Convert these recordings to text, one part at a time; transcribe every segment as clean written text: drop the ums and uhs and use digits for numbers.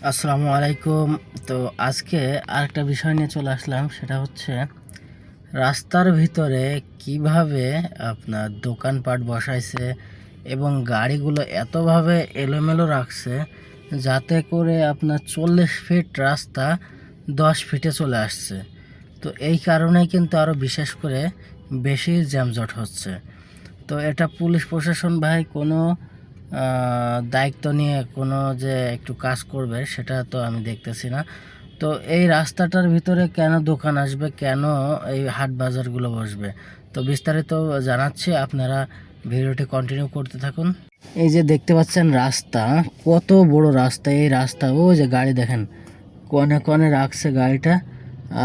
আসসালামু আলাইকুম। তো আজকে আরেকটা বিষয় নিয়ে চলে আসলাম, সেটা হচ্ছে রাস্তার ভিতরে কিভাবে আপনার দোকানপাট বসাইছে এবং গাড়িগুলো এতভাবে এলোমেলো রাখছে যাতে করে আপনার 40 ফিট রাস্তা 10 ফিটে চলে আসছে। তো এই কারণেই কিন্তু আরও বিশেষ করে বেশি জ্যামজট হচ্ছে। তো এটা পুলিশ প্রশাসন ভাই কোনো দায়িত্ব নিয়ে কোনো যে একটু কাজ করবে সেটা তো আমি দেখতেছি না। তো এই রাস্তাটার ভিতরে কেন দোকান আসবে, কেন এই হাট বাজারগুলো বসবে, তো বিস্তারিত জানাচ্ছি, আপনারা ভিডিওটি কন্টিনিউ করতে থাকুন। এই যে দেখতে পাচ্ছেন রাস্তা, কত বড় রাস্তা, এই রাস্তা ওই যে গাড়ি দেখেন কনে কনে রাখছে গাড়িটা।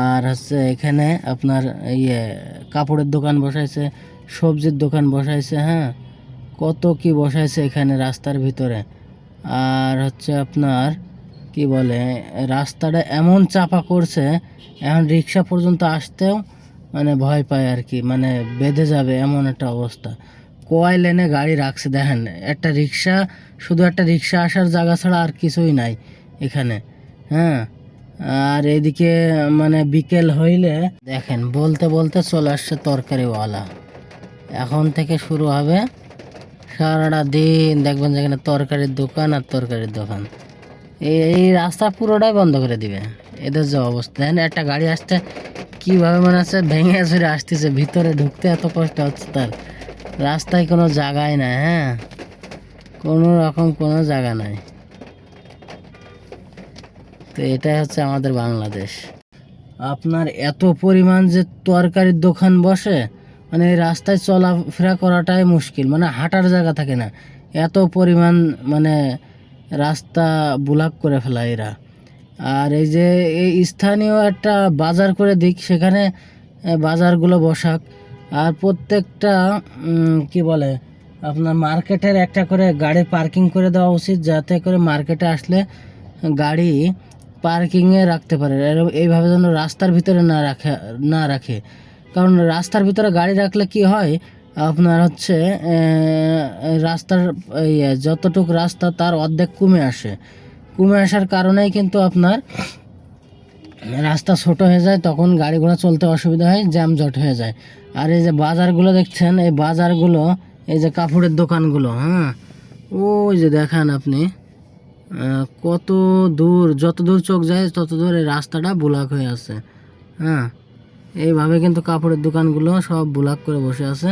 আর হচ্ছে এখানে আপনার ইয়ে কাপড়ের দোকান বসাইছে, সবজির দোকান বসাইছে, হ্যাঁ কত কি বসাইছে এখানে রাস্তার ভিতরে। আর হচ্ছে আপনার কি বলে, রাস্তাটা এমন চাপা করছে এখন রিক্সা পর্যন্ত আসতেও মানে ভয় পায় আর কি, মানে বেঁধে যাবে এমন একটা অবস্থা। কয় লেনে গাড়ি রাখছে দেখেন, একটা রিক্সা, শুধু একটা রিক্সা আসার জায়গা ছাড়া আর কিছুই নাই এখানে, হ্যাঁ। আর এদিকে মানে বিকেল হইলে দেখেন বলতে বলতে চলে আসছে তরকারিওয়ালা। এখন থেকে শুরু হবে সারাটা দিন, দেখবেন যেখানে তরকারির দোকান আর তরকারির দোকান। এই রাস্তা পুরোটাই বন্ধ করে দিবে। এদের যে অবস্থা দেখেন, একটা গাড়ি আসতে কীভাবে মনে হচ্ছে ভেঙে চুরে আসতেছে, ভিতরে ঢুকতে এত কষ্ট হচ্ছে তার। রাস্তায় কোনো জায়গায় নাই, হ্যাঁ কোনো রকম কোনো জায়গা নাই। তো এটাই হচ্ছে আমাদের বাংলাদেশ। আপনার এত পরিমাণ যে তরকারির দোকান বসে, মানে এই রাস্তায় চলাফেরা করাটাই মুশকিল, মানে হাঁটার জায়গা থাকে না, এত পরিমাণ মানে রাস্তা ব্লক করে ফেলা এরা। আর এই যে এই স্থানীয় একটা বাজার করে দিক, সেখানে বাজারগুলো বসাক। আর প্রত্যেকটা কি বলে আপনার মার্কেটের একটা করে গাড়ি পার্কিং করে দেওয়া উচিত, যাতে করে মার্কেটে আসলে গাড়ি পার্কিংয়ে রাখতে পারে। এইভাবে যেন রাস্তার ভিতরে না রাখে। কারণ রাস্তার ভিতরে গাড়ি রাখলে কি হয়, আপনার হচ্ছে রাস্তার যতটুক রাস্তা তার অর্ধেক কমে আসার কারণেই কিন্তু আপনার রাস্তা ছোট হয়ে যায়, তখন গাড়ি ঘোড়া চলতে অসুবিধা হয়, জ্যামজট হয়ে যায়। আর এই যে বাজারগুলো দেখছেন, এই বাজারগুলো, এই যে কাপড়ের দোকানগুলো, হ্যাঁ ওই যে দেখান আপনি কত দূর, যত দূর চোখ যায় তত দূর এই রাস্তাটা ব্লক হয়ে আছে, হ্যাঁ। এইভাবে কিন্তু কাপড়ের দোকানগুলো সব ব্লক করে বসে আছে।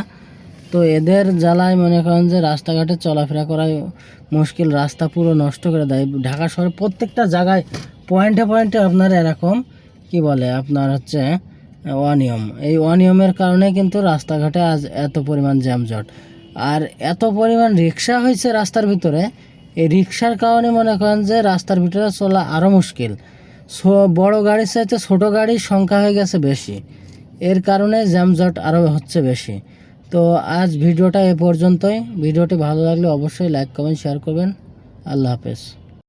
তো এদের জ্বালায় মনে করেন যে রাস্তাঘাটে চলাফেরা করাই মুশকিল, রাস্তা পুরো নষ্ট করে দেয়। ঢাকা শহরে প্রত্যেকটা জায়গায় পয়েন্টে পয়েন্টে আপনার এরকম কি বলে আপনার হচ্ছে অনিয়ম। এই অনিয়মের কারণে কিন্তু রাস্তাঘাটে আজ এত পরিমাণ জ্যামজট। আর এত পরিমাণ রিক্সা হয়েছে রাস্তার ভিতরে, এই রিক্সার কারণে মনে করেন যে রাস্তার ভিতরে চলা আরও মুশকিল। বড় গাড়ির চাইতে ছোট গাড়ির সংখ্যা হয়ে গেছে বেশি, এর কারণে জ্যামজট আরও হচ্ছে বেশি। তো আজ ভিডিওটা এ পর্যন্তই। ভিডিওটি ভালো লাগলে অবশ্যই লাইক কমেন্ট শেয়ার করবেন। আল্লাহ হাফেজ।